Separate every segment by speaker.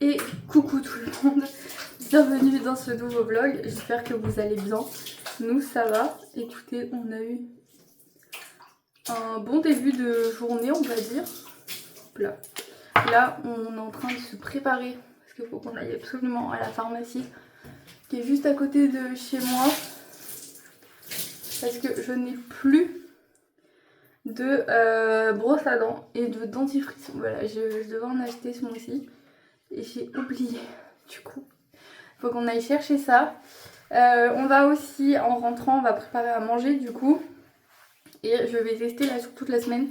Speaker 1: Et coucou tout le monde, bienvenue dans ce nouveau vlog, j'espère que vous allez bien. Nous ça va, écoutez, on a eu un bon début de journée on va dire. Là on est en train de se préparer parce qu'il faut qu'on aille absolument à la pharmacie qui est juste à côté de chez moi. Parce que je n'ai plus de brosse à dents et de dentifrice. Voilà, je devais en acheter ce mois-ci. Et j'ai oublié, du coup, faut qu'on aille chercher ça. On va aussi, en rentrant, on va préparer à manger du coup. Et je vais tester là sur toute la semaine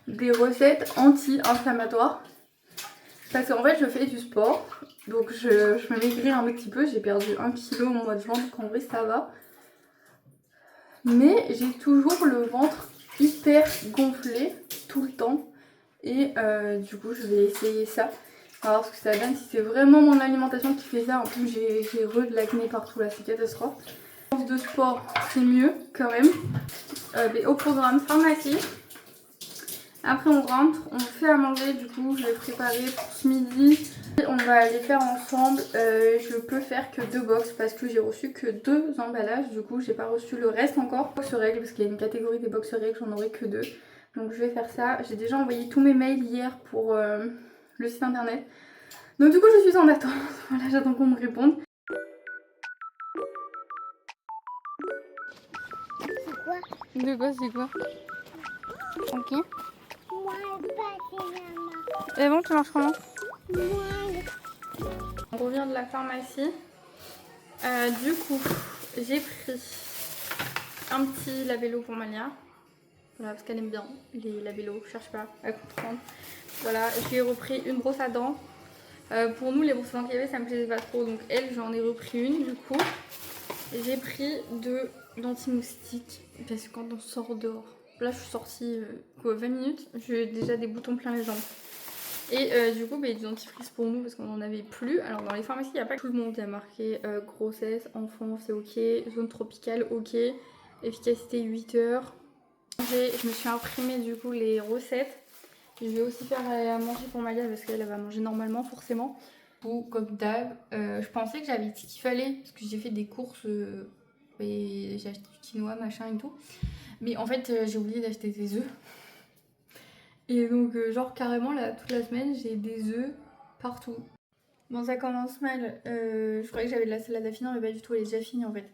Speaker 1: des recettes anti-inflammatoires. Parce qu'en fait je fais du sport, donc je me maigris un petit peu. J'ai perdu 1 kg au mois de juin, donc en vrai ça va. Mais j'ai toujours le ventre hyper gonflé tout le temps. Et du coup je vais essayer ça. On va voir ce que ça donne, si c'est vraiment mon alimentation qui fait ça. En plus j'ai de l'acné partout là, c'est catastrophe. De sport c'est mieux quand même. Mais au programme pharmacie. Après on rentre, on fait à manger, du coup je vais préparer pour ce midi. On va aller faire ensemble, je peux faire que 2 box parce que j'ai reçu que 2 emballages. Du coup j'ai pas reçu le reste encore. Box règles parce qu'il y a une catégorie des box règles, j'en aurai que 2. Donc je vais faire ça. J'ai déjà envoyé tous mes mails hier pour le site internet. Donc du coup je suis en attente, voilà, j'attends qu'on me réponde.
Speaker 2: C'est quoi?
Speaker 1: De quoi c'est quoi? Ok.
Speaker 2: Moi, pas maman.
Speaker 1: Et bon, tu marches comment?
Speaker 2: Moi.
Speaker 1: On revient de la pharmacie. Du coup, j'ai pris un petit labello pour Malia. Voilà, parce qu'elle aime bien les labellos, je cherche pas à comprendre. Voilà, j'ai repris une brosse à dents. Pour nous, les brosses à dents qu'il y avait, ça me plaisait pas trop. Donc elle, j'en ai repris une du coup. J'ai pris de l'anti-moustique parce que quand on sort dehors, là je suis sortie 20 minutes, j'ai déjà des boutons plein les jambes. Et du coup, du dentifrice pour nous parce qu'on n'en avait plus. Alors dans les pharmacies, il n'y a pas tout le monde. Il y a marqué grossesse, enfant, c'est ok, zone tropicale, ok, efficacité 8 heures. Je me suis imprimé du coup les recettes. Je vais aussi faire à manger pour Malia parce qu'elle va manger normalement forcément. Ou comme d'hab, je pensais que j'avais ce qu'il fallait parce que j'ai fait des courses et j'ai acheté du quinoa machin et tout. Mais en fait j'ai oublié d'acheter des œufs. Et donc genre carrément là toute la semaine j'ai des œufs partout. Bon ça commence mal, je croyais que j'avais de la salade à finir mais pas du tout, elle est déjà finie en fait.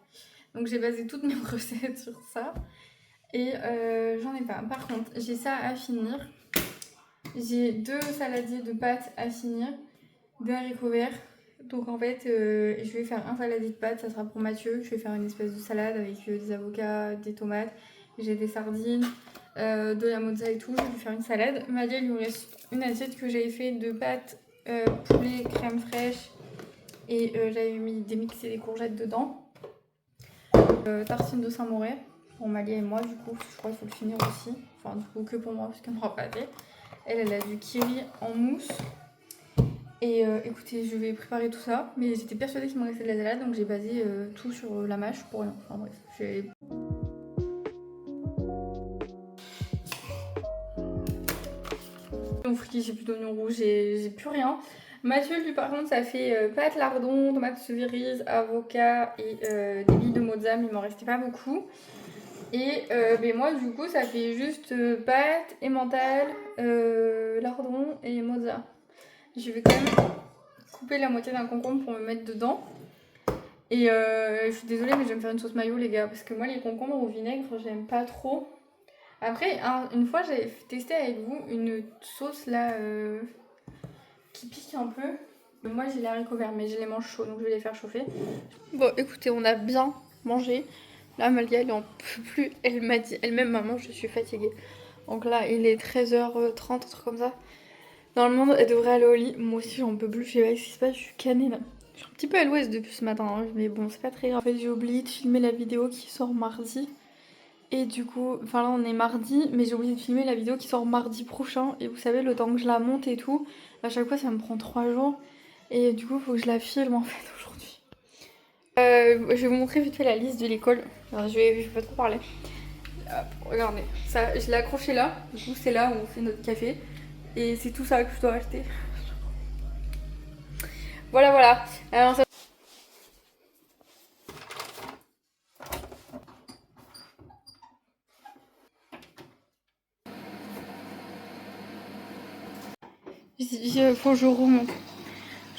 Speaker 1: Donc j'ai basé toutes mes recettes sur ça. Et j'en ai pas. Par contre j'ai ça à finir. J'ai 2 saladiers de pâtes à finir, des haricots verts. Donc en fait je vais faire un saladier de pâtes, ça sera pour Mathieu. Je vais faire une espèce de salade avec des avocats, des tomates, j'ai des sardines, de la mozza et tout. Je vais lui faire une salade. Malia, il lui reste une assiette que j'avais fait de pâtes, poulet, crème fraîche et j'avais mis démixé des courgettes dedans. Tartine de Saint-Mauré pour Malia et moi du coup, je crois qu'il faut le finir aussi. Enfin du coup que pour moi parce qu'elle n'aura pas fait. Elle a du kiwi en mousse. Et écoutez, je vais préparer tout ça. Mais j'étais persuadée qu'il me restait de la salade, donc j'ai basé tout sur la mâche pour rien. Enfin bref, j'ai... J'ai plus d'oignons rouges, j'ai plus rien. Mathieu, lui, par contre, ça fait pâtes lardons, tomates cerises, avocat et des billes de mozza, mais il m'en restait pas beaucoup. Et moi, du coup, ça fait juste pâtes, emmental, lardons et mozza. Je vais quand même couper la moitié d'un concombre pour me mettre dedans. Et je suis désolée, mais je vais me faire une sauce mayo, les gars, parce que moi, les concombres au vinaigre, j'aime pas trop. Après, une fois, j'avais testé avec vous une sauce là qui pique un peu. Mais moi, j'ai les haricots verts, mais je les mange chauds, donc je vais les faire chauffer. Bon, écoutez, on a bien mangé. Là, Malia, elle en peut plus. Elle m'a dit elle-même, maman, je suis fatiguée. Donc là, il est 13h30, un truc comme ça. Normalement, elle devrait aller au lit. Moi aussi, j'en peux plus. Je sais pas ce qui se passe, je suis canée là. Je suis un petit peu à l'ouest depuis ce matin, hein, mais bon, c'est pas très grave. En fait, j'ai oublié de filmer la vidéo qui sort mardi. Et du coup, enfin là on est mardi, mais j'ai oublié de filmer la vidéo qui sort mardi prochain. Et vous savez, le temps que je la monte et tout, à chaque fois ça me prend 3 jours. Et du coup, il faut que je la filme en fait aujourd'hui. Je vais vous montrer vite fait la liste de l'école. Je vais pas trop parler. Hop, regardez, ça, je l'ai accroché là. Du coup, c'est là où on fait notre café. Et c'est tout ça que je dois acheter. Voilà, voilà. Alors, ça... Faut que je remonte.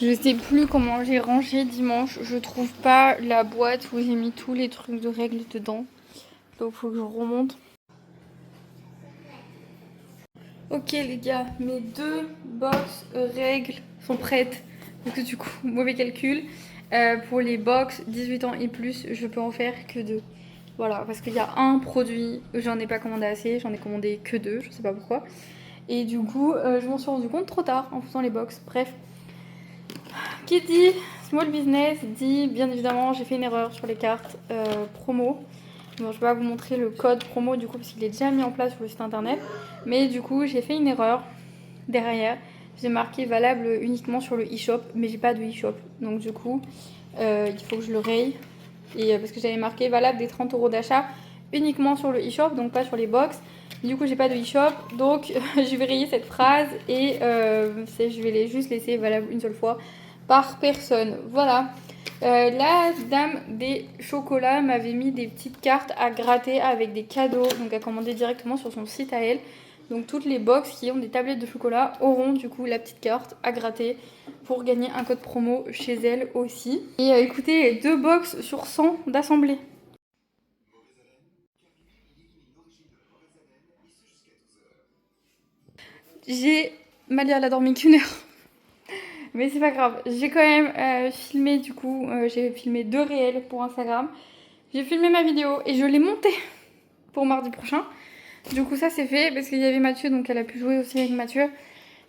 Speaker 1: Je sais plus comment j'ai rangé dimanche. Je trouve pas la boîte où j'ai mis tous les trucs de règles dedans. Donc faut que je remonte. Ok les gars, mes 2 box règles sont prêtes. Parce que du coup, mauvais calcul. Pour les box 18 ans et plus, je peux en faire que 2. Voilà, parce qu'il y a un produit, j'en ai pas commandé assez, j'en ai commandé que 2, je sais pas pourquoi. Et du coup, je m'en suis rendu compte trop tard en faisant les box. Bref. Qui dit small business dit bien évidemment j'ai fait une erreur sur les cartes promo. Bon, je vais pas vous montrer le code promo du coup parce qu'il est déjà mis en place sur le site internet. Mais du coup j'ai fait une erreur derrière. J'ai marqué valable uniquement sur le e-shop mais j'ai pas de e-shop. Donc du coup il faut que je le raye. Et parce que j'avais marqué valable des 30 € d'achat uniquement sur le e-shop donc pas sur les box. Du coup j'ai pas de e-shop donc je vais rayer cette phrase et je vais juste laisser valable une seule fois par personne. Voilà. La dame des chocolats m'avait mis des petites cartes à gratter avec des cadeaux, donc à commander directement sur son site à elle. Donc toutes les box qui ont des tablettes de chocolat auront du coup la petite carte à gratter pour gagner un code promo chez elle aussi. Et écoutez, 2 box sur 100 d'assemblée. J'ai Malia elle a dormi qu'1 heure. Mais c'est pas grave, j'ai quand même filmé du coup, j'ai filmé 2 réels pour Instagram. J'ai filmé ma vidéo et je l'ai montée pour mardi prochain. Du coup ça c'est fait parce qu'il y avait Mathieu donc elle a pu jouer aussi avec Mathieu.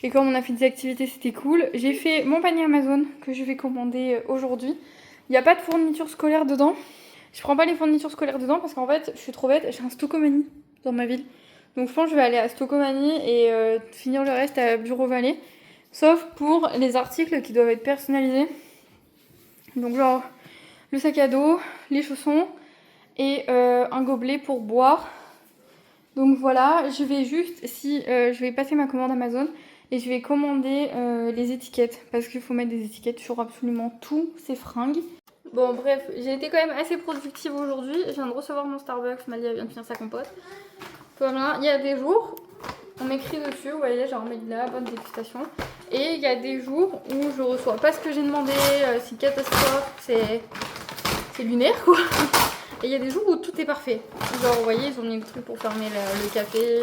Speaker 1: Et comme on a fait des activités c'était cool. J'ai fait mon panier Amazon que je vais commander aujourd'hui. Il n'y a pas de fourniture scolaire dedans. Je prends pas les fournitures scolaires dedans parce qu'en fait je suis trop bête, j'ai un Stocomanie dans ma ville. Donc je pense que je vais aller à Stocomanie et finir le reste à Bureau Vallée. Sauf pour les articles qui doivent être personnalisés. Donc genre le sac à dos, les chaussons et un gobelet pour boire. Donc voilà, je vais juste, je vais passer ma commande Amazon et je vais commander les étiquettes parce qu'il faut mettre des étiquettes sur absolument tous ces fringues. Bon bref, j'ai été quand même assez productive aujourd'hui. Je viens de recevoir mon Starbucks, Malia vient de finir sa compote. Voilà, il y a des jours, on m'écrit dessus, vous voyez, genre Mélina, bonne dégustation. Et il y a des jours où je reçois pas ce que j'ai demandé, c'est catastrophe, c'est lunaire quoi. Et il y a des jours où tout est parfait. Genre, vous voyez, ils ont mis le truc pour fermer le café,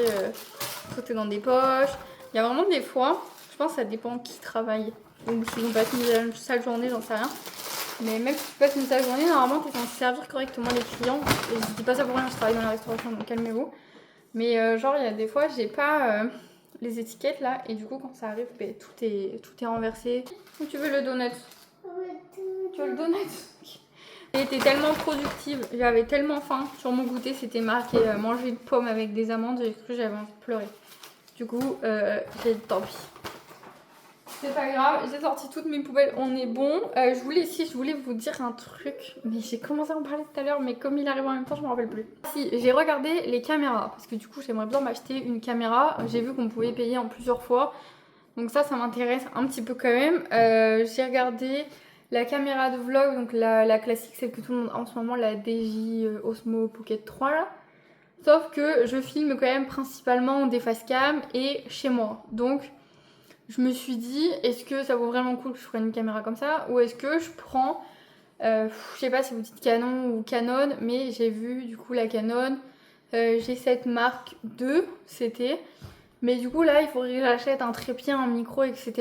Speaker 1: tout est dans des poches. Il y a vraiment des fois, je pense que ça dépend qui travaille. Donc s'ils ont passé une sale journée, j'en sais rien. Mais même si tu passes une sale journée, normalement t'es censé servir correctement les clients. Et je dis pas ça pour rien, je travaille dans la restauration, donc calmez-vous. Mais genre, il y a des fois, j'ai pas les étiquettes là, et du coup, quand ça arrive, ben, tout est renversé. Où tu veux le donut? Tu veux le donut? J'ai été tellement productive, j'avais tellement faim. Sur mon goûter, c'était marqué manger une pomme avec des amandes. J'ai cru que j'avais envie de pleurer. Du coup, j'ai dit tant pis. C'est pas grave, j'ai sorti toutes mes poubelles, on est bon. Je voulais vous dire un truc, mais j'ai commencé à en parler tout à l'heure, mais comme il arrive en même temps, je me rappelle plus. Si, j'ai regardé les caméras, parce que du coup, j'aimerais bien m'acheter une caméra. J'ai vu qu'on pouvait payer en plusieurs fois, donc ça m'intéresse un petit peu quand même. J'ai regardé la caméra de vlog, donc la classique, celle que tout le monde a en ce moment, la DJI Osmo Pocket 3 là. Sauf que je filme quand même principalement des facecam et chez moi, donc je me suis dit, est-ce que ça vaut vraiment le coup que je prenne une caméra comme ça, ou est-ce que je prends, je sais pas si vous dites Canon ou Canon, mais j'ai vu du coup la Canon G7 Mark II, c'était. Mais du coup là, il faudrait que j'achète un trépied, un micro, etc.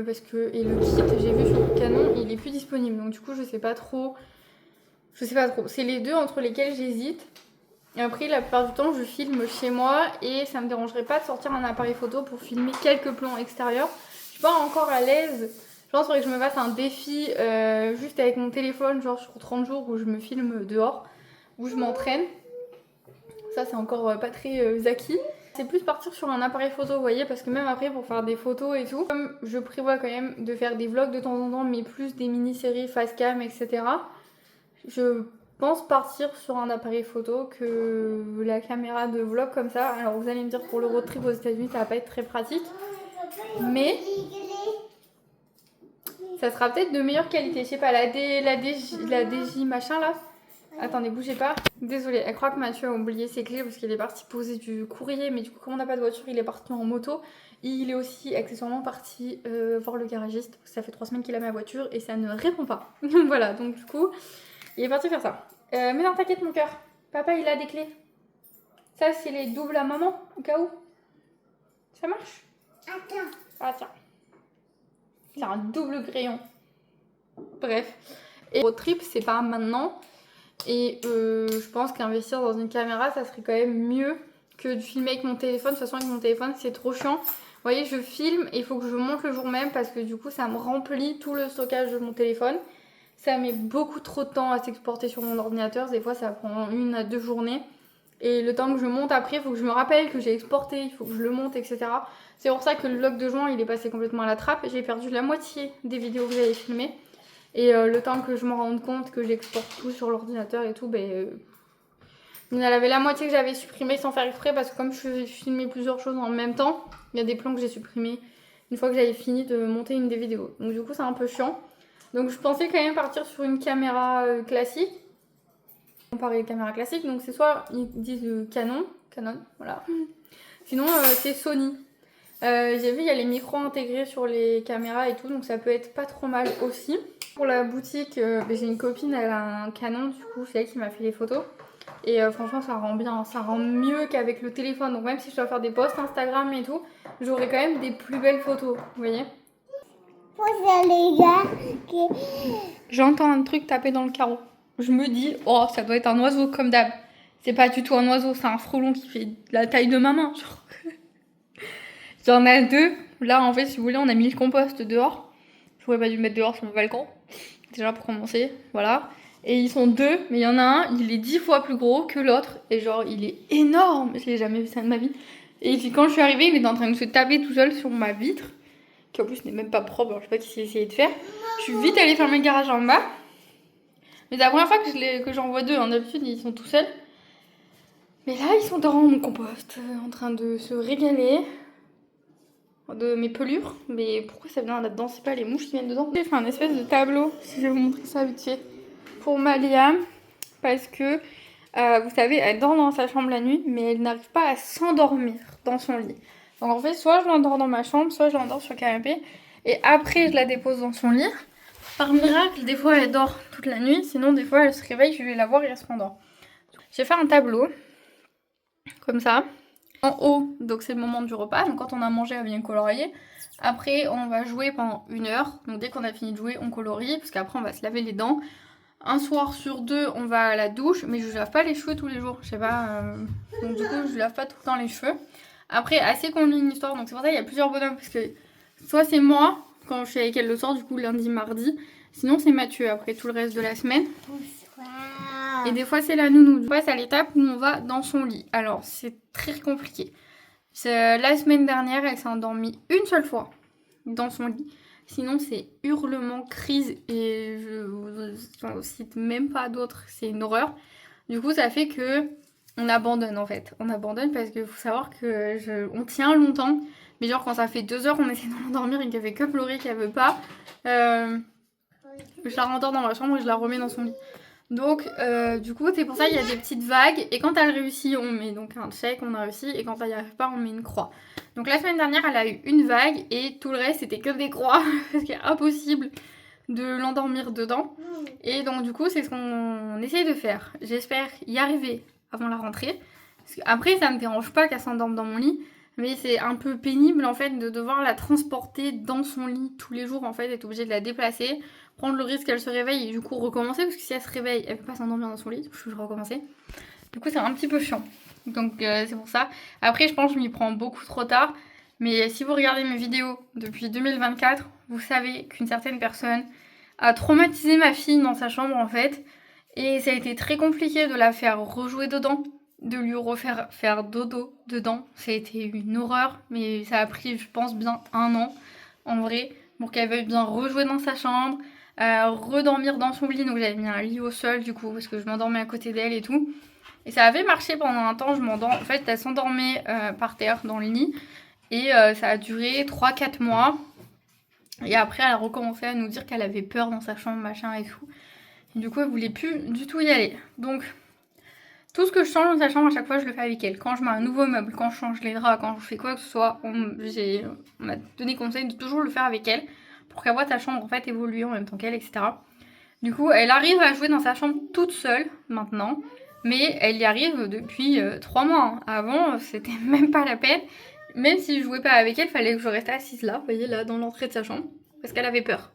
Speaker 1: Parce que, et le kit, j'ai vu sur Canon, il est plus disponible. Donc du coup, je sais pas trop. C'est les deux entre lesquels j'hésite. Et après, la plupart du temps, je filme chez moi et ça me dérangerait pas de sortir un appareil photo pour filmer quelques plans extérieurs. Je suis pas encore à l'aise. Je pense qu'il faudrait que je me fasse un défi juste avec mon téléphone, genre sur 30 jours où je me filme dehors, où je m'entraîne. Ça, c'est encore pas très acquis. C'est plus partir sur un appareil photo, vous voyez, parce que même après, pour faire des photos et tout, comme je prévois quand même de faire des vlogs de temps en temps, mais plus des mini-séries, face cam, etc. Je pense partir sur un appareil photo que la caméra de vlog comme ça. Alors vous allez me dire pour le road trip aux États-Unis ça va pas être très pratique, mais ça sera peut-être de meilleure qualité. Je sais pas, la DJ machin là. Attendez, bougez pas. Désolée, elle croit que Mathieu a oublié ses clés parce qu'il est parti poser du courrier, mais du coup comme on n'a pas de voiture, il est parti en moto. Et il est aussi accessoirement parti voir le garagiste. Ça fait 3 semaines qu'il a ma voiture et ça ne répond pas. Voilà, donc du coup, il est parti faire ça. Mais non, t'inquiète mon cœur. Papa, il a des clés. Ça, c'est les doubles à maman, au cas où. Ça marche?
Speaker 2: Attends.
Speaker 1: Ah tiens. C'est un double crayon. Bref. Et road trip, c'est pas maintenant. Et je pense qu'investir dans une caméra, ça serait quand même mieux que de filmer avec mon téléphone. De toute façon, avec mon téléphone, c'est trop chiant. Vous voyez, je filme et il faut que je monte le jour même parce que du coup, ça me remplit tout le stockage de mon téléphone. Ça met beaucoup trop de temps à s'exporter sur mon ordinateur. Des fois, ça prend 1 à 2 journées. Et le temps que je monte après, il faut que je me rappelle que j'ai exporté, il faut que je le monte, etc. C'est pour ça que le vlog de juin, il est passé complètement à la trappe. J'ai perdu la moitié des vidéos que j'avais filmées. Et le temps que je me rende compte que j'exporte tout sur l'ordinateur et tout, il y en avait la moitié que j'avais supprimé sans faire exprès parce que comme je filmais plusieurs choses en même temps, il y a des plans que j'ai supprimés une fois que j'avais fini de monter une des vidéos. Donc du coup c'est un peu chiant. Donc je pensais quand même partir sur une caméra classique. Comparer les caméras classiques, donc c'est soit ils disent Canon, voilà. Sinon c'est Sony. J'ai vu il y a les micros intégrés sur les caméras et tout, donc ça peut être pas trop mal aussi. Pour la boutique, j'ai une copine, elle a un Canon, du coup c'est elle qui m'a fait les photos. Et franchement ça rend bien, ça rend mieux qu'avec le téléphone. Donc même si je dois faire des posts Instagram et tout, j'aurai quand même des plus belles photos, vous voyez.
Speaker 2: Les gars,
Speaker 1: J'entends un truc taper dans le carreau. Je me dis, oh ça doit être un oiseau comme d'hab. C'est pas du tout un oiseau, c'est un frelon qui fait la taille de ma main. Genre. Il y en a 2. Là en fait si vous voulez on a mis le compost dehors. J'aurais pas dû le mettre dehors sur mon balcon. Déjà pour commencer, voilà. Et ils sont 2, mais il y en a un, il est 10 fois plus gros que l'autre. Et genre, il est énorme. Je l'ai jamais vu ça de ma vie. Et puis quand je suis arrivée, il était en train de se taper tout seul sur ma vitre. Qui en plus n'est même pas propre, alors je sais pas ce qu'il essayé de faire. Je suis vite allée fermer le garage en bas. Mais c'est la première fois que j'en vois 2. Hein. D'habitude, ils sont tout seuls. Mais là, ils sont dans mon compost, en train de se régaler de mes pelures. Mais pourquoi ça vient là-dedans? C'est pas les mouches qui viennent dedans. J'ai fait un espèce de tableau, si je vais vous montrer ça vite fait, pour Malia. Parce que, vous savez, elle dort dans sa chambre la nuit, mais elle n'arrive pas à s'endormir dans son lit. Donc en fait, soit je l'endors dans ma chambre, soit je l'endors sur le canapé. Et après, je la dépose dans son lit. Par miracle, des fois, elle dort toute la nuit. Sinon, des fois, elle se réveille, je vais la voir et elle se rendort. J'ai fait un tableau, comme ça. En haut, donc c'est le moment du repas. Donc quand on a mangé, elle vient colorier. Après, on va jouer pendant 1 heure. Donc dès qu'on a fini de jouer, on colorie. Parce qu'après, on va se laver les dents. Un soir sur 2, on va à la douche. Mais je lave pas les cheveux tous les jours. Je sais pas. Donc du coup, je lave pas tout le temps les cheveux. Après, assez qu'on lit une histoire. Donc c'est pour ça qu'il y a plusieurs bonhommes. Parce que soit c'est moi, quand je suis avec elle le soir, du coup lundi, mardi. Sinon, c'est Mathieu après tout le reste de la semaine. Et des fois, c'est la nounou. On passe à l'étape où on va dans son lit. Alors, c'est très compliqué. La semaine dernière, elle s'est endormie une seule fois dans son lit. Sinon, c'est hurlement, crise. Et je ne cite même pas d'autres. C'est une horreur. Du coup, ça fait que on abandonne en fait. On abandonne parce qu'il faut savoir que on tient longtemps. Mais genre, quand ça fait 2 heures qu'on essaie de l'endormir et qu'elle fait que pleurer, qu'elle veut pas, je la rendors dans ma chambre et je la remets dans son lit. Donc du coup c'est pour ça qu'il y a des petites vagues et quand elle réussit on met donc un check, on a réussi, et quand elle n'y arrive pas on met une croix. Donc la semaine dernière elle a eu une vague et tout le reste c'était que des croix parce qu'il est impossible de l'endormir dedans. Et donc du coup c'est ce qu'on essaye de faire. J'espère y arriver avant la rentrée. Parce qu'après ça me dérange pas qu'elle s'endorme dans mon lit, mais c'est un peu pénible en fait de devoir la transporter dans son lit tous les jours en fait, être obligée de la déplacer, prendre le risque qu'elle se réveille et du coup recommencer, parce que si elle se réveille, elle peut pas s'endormir dans son lit, je vais recommencer. Du coup c'est un petit peu chiant. Donc c'est pour ça. Après je pense que je m'y prends beaucoup trop tard. Mais si vous regardez mes vidéos depuis 2024, vous savez qu'une certaine personne a traumatisé ma fille dans sa chambre en fait. Et ça a été très compliqué de la faire rejouer dedans, de lui refaire faire dodo dedans. Ça a été une horreur, mais ça a pris je pense bien 1 an en vrai pour qu'elle veuille bien rejouer dans sa chambre. redormir dans son lit. Donc j'avais mis un lit au sol du coup parce que je m'endormais à côté d'elle et tout. Et ça avait marché pendant un temps, en fait elle s'endormait par terre dans le lit. Et ça a duré 3-4 mois. Et après elle a recommencé à nous dire qu'elle avait peur dans sa chambre, machin et tout. Et du coup elle voulait plus du tout y aller. Donc tout ce que je change dans sa chambre à chaque fois je le fais avec elle. Quand je mets un nouveau meuble, quand je change les draps, quand je fais quoi que ce soit, on m'a donné conseil de toujours le faire avec elle. Pour qu'elle voit sa chambre en fait évoluer en même temps qu'elle, etc. Du coup elle arrive à jouer dans sa chambre toute seule maintenant. Mais elle y arrive depuis 3 mois. Hein. Avant c'était même pas la peine. Même si je jouais pas avec elle, fallait que je reste assise là, vous voyez là dans l'entrée de sa chambre. Parce qu'elle avait peur.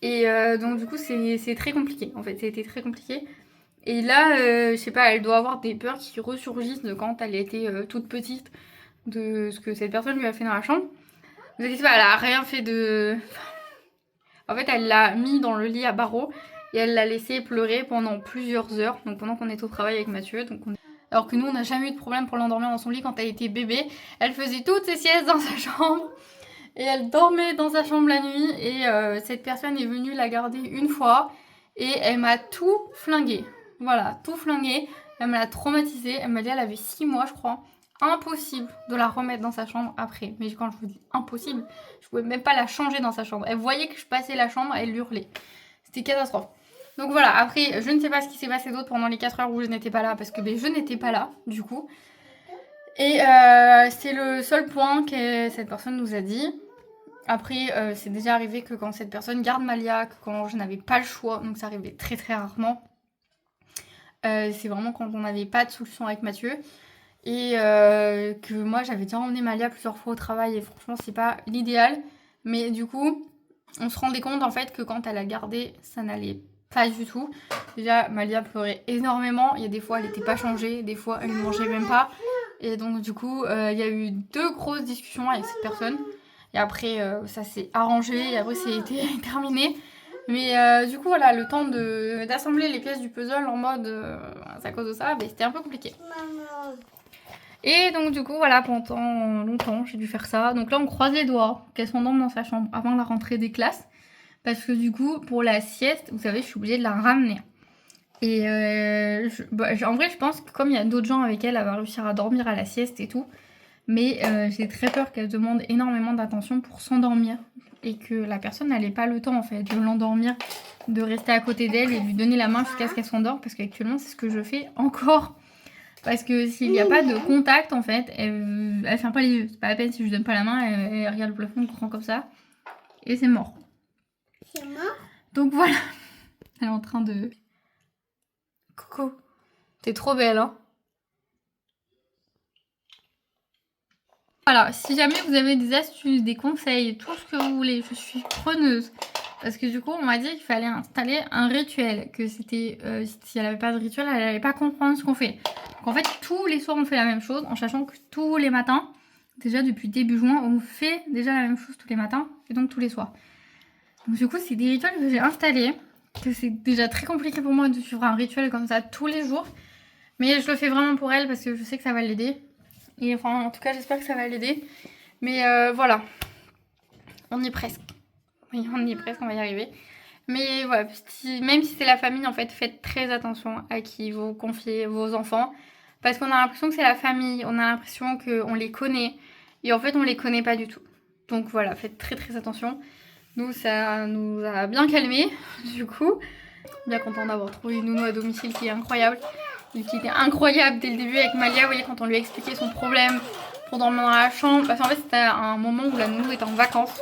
Speaker 1: Et donc du coup c'est très compliqué en fait, c'était très compliqué. Et là, je sais pas, elle doit avoir des peurs qui ressurgissent de quand elle était toute petite, de ce que cette personne lui a fait dans la chambre. Vous inquiétez pas, elle a rien fait de... En fait, elle l'a mis dans le lit à barreaux et elle l'a laissé pleurer pendant plusieurs heures, donc pendant qu'on était au travail avec Mathieu. Alors que nous, on n'a jamais eu de problème pour l'endormir dans son lit quand elle était bébé. Elle faisait toutes ses siestes dans sa chambre. Et elle dormait dans sa chambre la nuit et cette personne est venue la garder une fois et elle m'a tout flingué. Voilà, tout flingué. Elle m'a traumatisée. Elle m'a dit elle avait 6 mois je crois. Impossible de la remettre dans sa chambre après. Mais quand je vous dis impossible, je pouvais même pas la changer dans sa chambre. Elle voyait que je passais la chambre, elle hurlait. C'était catastrophe. Donc voilà, après je ne sais pas ce qui s'est passé d'autre pendant les 4 heures où je n'étais pas là parce que je n'étais pas là du coup. Et c'est le seul point que cette personne nous a dit. Après, c'est déjà arrivé que quand cette personne garde Malia, que quand je n'avais pas le choix, donc ça arrivait très très rarement. C'est vraiment quand on n'avait pas de solution avec Mathieu. Et que moi j'avais déjà emmené Malia plusieurs fois au travail et franchement c'est pas l'idéal. Mais du coup, on se rendait compte en fait que quand elle a gardé, ça n'allait pas du tout. Déjà, Malia pleurait énormément. Il y a des fois elle n'était pas changée, des fois elle ne mangeait même pas. Et donc du coup, il y a eu 2 grosses discussions avec cette personne. Et après, ça s'est arrangé et après, c'était terminé. Mais du coup, voilà, le temps d'assembler les pièces du puzzle en mode à cause de ça, c'était un peu compliqué.
Speaker 2: Maman.
Speaker 1: Et donc, du coup, voilà, pendant longtemps, j'ai dû faire ça. Donc là, on croise les doigts qu'elle s'endorme dans sa chambre avant la rentrée des classes. Parce que du coup, pour la sieste, vous savez, je suis obligée de la ramener. Et en vrai, je pense que comme il y a d'autres gens avec elle, elle va réussir à dormir à la sieste et tout. Mais j'ai très peur qu'elle demande énormément d'attention pour s'endormir et que la personne n'allait pas le temps en fait de l'endormir, de rester à côté d'elle et lui donner la main jusqu'à ce qu'elle s'endorme parce qu'actuellement c'est ce que je fais encore. Parce que s'il n'y a pas de contact en fait, elle ferme pas les yeux. C'est pas la peine si je lui donne pas la main, elle regarde le plafond, elle prend comme ça et c'est mort.
Speaker 2: C'est mort?
Speaker 1: Donc voilà, elle est en train de... Coco, t'es trop belle hein. Voilà, si jamais vous avez des astuces, des conseils, tout ce que vous voulez, je suis preneuse. Parce que du coup, on m'a dit qu'il fallait installer un rituel. Que c'était, si elle n'avait pas de rituel, elle n'allait pas comprendre ce qu'on fait. Donc en fait, tous les soirs, on fait la même chose, en sachant que tous les matins, déjà depuis début juin, on fait déjà la même chose tous les matins, et donc tous les soirs. Donc du coup, c'est des rituels que j'ai installés, que c'est déjà très compliqué pour moi de suivre un rituel comme ça tous les jours. Mais je le fais vraiment pour elle, parce que je sais que ça va l'aider. Et enfin, en tout cas, j'espère que ça va l'aider. Mais voilà. On y est presque. Oui, on y est presque, on va y arriver. Mais voilà, même si c'est la famille, en fait, faites très attention à qui vous confiez vos enfants. Parce qu'on a l'impression que c'est la famille, on a l'impression qu'on les connaît. Et en fait, on les connaît pas du tout. Donc voilà, faites très très attention. Nous, ça nous a bien calmés, du coup. Bien content d'avoir trouvé une nounou à domicile qui est incroyable. Et qui était incroyable dès le début avec Malia, vous voyez, quand on lui a expliqué son problème pour dormir dans la chambre. Parce qu'en fait, c'était un moment où la nounou était en vacances.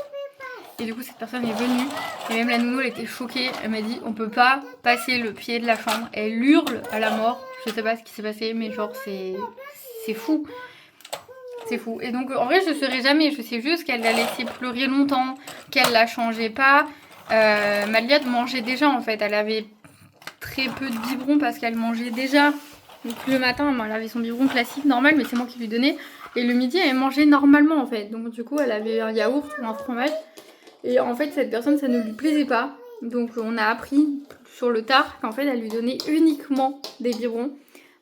Speaker 1: Et du coup, cette personne est venue. Et même la nounou, elle était choquée. Elle m'a dit, on peut pas passer le pied de la chambre. Elle hurle à la mort. Je sais pas ce qui s'est passé, mais genre, c'est fou. C'est fou. Et donc, en vrai, je ne saurais jamais. Je sais juste qu'elle l'a laissé pleurer longtemps, qu'elle la changeait pas. Malia mangeait déjà, en fait. Elle avait très peu de biberon parce qu'elle mangeait déjà. Donc le matin, elle avait son biberon classique, normal, mais c'est moi qui lui donnais. Et le midi, elle mangeait normalement en fait. Donc du coup, elle avait un yaourt ou un fromage. Et en fait, cette personne, ça ne lui plaisait pas. Donc on a appris sur le tard qu'en fait, elle lui donnait uniquement des biberons.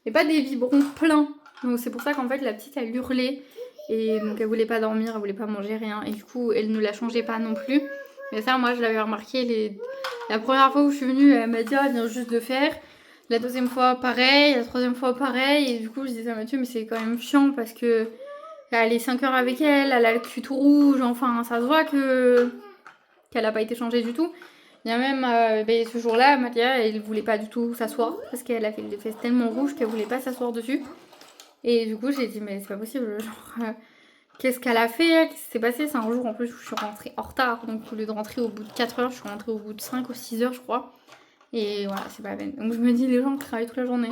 Speaker 1: Mais pas des biberons pleins. Donc c'est pour ça qu'en fait, la petite, elle hurlait. Et donc elle voulait pas dormir, elle voulait pas manger rien. Et du coup, elle ne la changeait pas non plus. Mais ça, moi, je l'avais remarqué la première fois où je suis venue, elle m'a dit, ah, viens juste de faire. La deuxième fois, pareil. La troisième fois, pareil. Et du coup, je disais à Mathieu, mais c'est quand même chiant parce que elle est 5 heures avec elle a le cul tout rouge. Enfin, ça se voit qu'elle a pas été changée du tout. Il y a même ce jour-là, Mathia, elle voulait pas du tout s'asseoir parce qu'elle avait les fesses tellement rouges qu'elle voulait pas s'asseoir dessus. Et du coup, j'ai dit, mais c'est pas possible, genre, qu'est-ce qu'elle a fait? Qu'est-ce qui s'est passé? C'est un jour en plus où je suis rentrée en retard. Donc, au lieu de rentrer au bout de 4 heures, je suis rentrée au bout de 5 ou 6 heures, je crois. Et voilà, c'est pas la peine. Donc, je me dis, les gens qui travaillent toute la journée,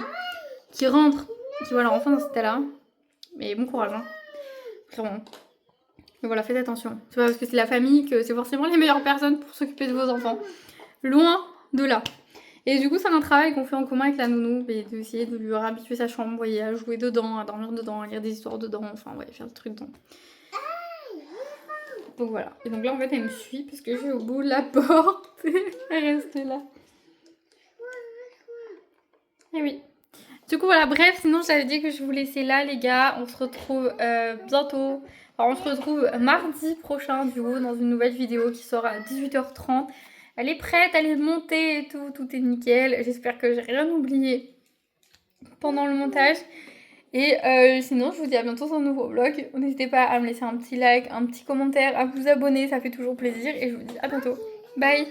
Speaker 1: qui rentrent, qui voient leur enfant dans cet état-là, mais bon courage, hein. Vraiment. Mais voilà, faites attention. C'est pas parce que c'est la famille que c'est forcément les meilleures personnes pour s'occuper de vos enfants. Loin de là. Et du coup, c'est un travail qu'on fait en commun avec la nounou, d'essayer de lui réhabituer sa chambre, vous voyez, à jouer dedans, à dormir dedans, à lire des histoires dedans, enfin, ouais, faire des trucs dedans. Donc voilà. Et donc là, en fait, elle me suit parce que je vais au bout de la porte. Elle reste là. Et oui. Du coup, voilà, bref, sinon, j'avais dit que je vous laissais là, les gars. On se retrouve bientôt. Alors, on se retrouve mardi prochain, du coup, dans une nouvelle vidéo qui sort à 18h30. Elle est prête, elle est montée et tout est nickel. J'espère que j'ai rien oublié pendant le montage. Et sinon, je vous dis à bientôt sur un nouveau vlog. N'hésitez pas à me laisser un petit like, un petit commentaire, à vous abonner, ça fait toujours plaisir. Et je vous dis à bientôt. Bye!